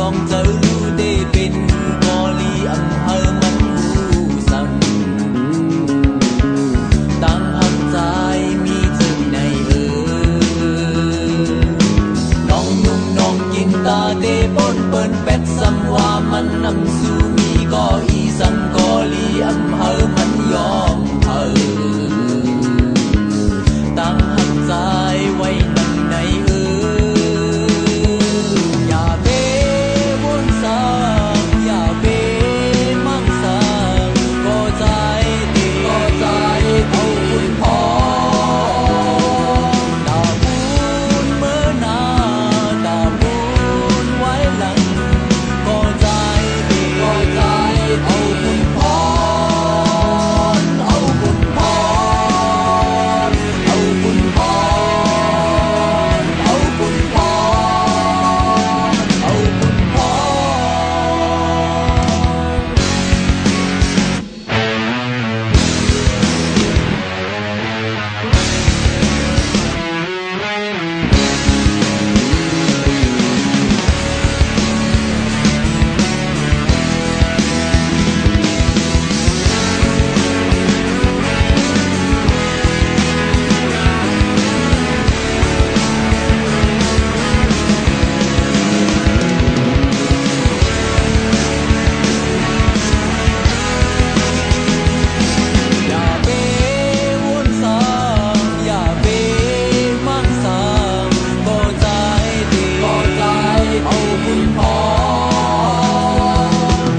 องเจอรู้ได้เป็นกอลีอำเภอมันหูสังตั้งหักใจมีเธอในน้องนุ่มน้องกินตาเดปนเปิ้นเป็ดซ้ำว่ามันนำสู่มีก็อีสังกอลีอำเภอมันยอมตั้งหักใจไว้นั่นในอย่าเบวนสางอย่าเบมั่งสางก็ใจดีก็ใจเอาคุณพอตาบุญเมื่อนาตาบุญไว้หลังก็ใจดีก็ใจเอาคุณพอเอาคุณพอเอาคุณพอเอาคุณพอเอาคุณพออย่าเบวนสางอย่าเบมั่งสางก็ใจดีก็ใจเอาคุณพอ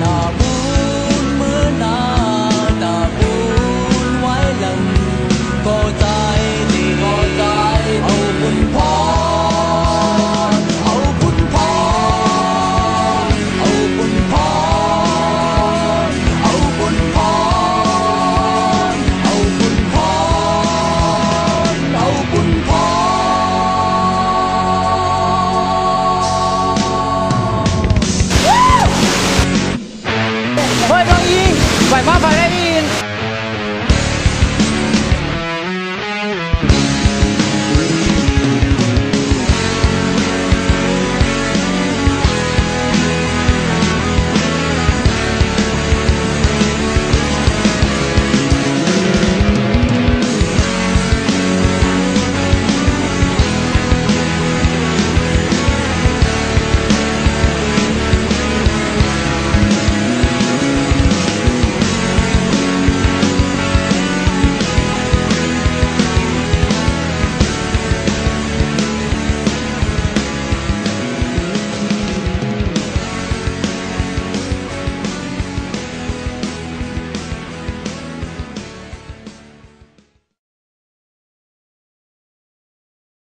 ตาบุญเมื่อนาตาบุญไว้หลังก็ใจดีก็ใจเอาคุณพอเอาคุณพอเอาคุณพอเอาคุณพอเอาคุณพอเอาคุณพอเฮ้ยน้องยิงไหวมาไปได้ดี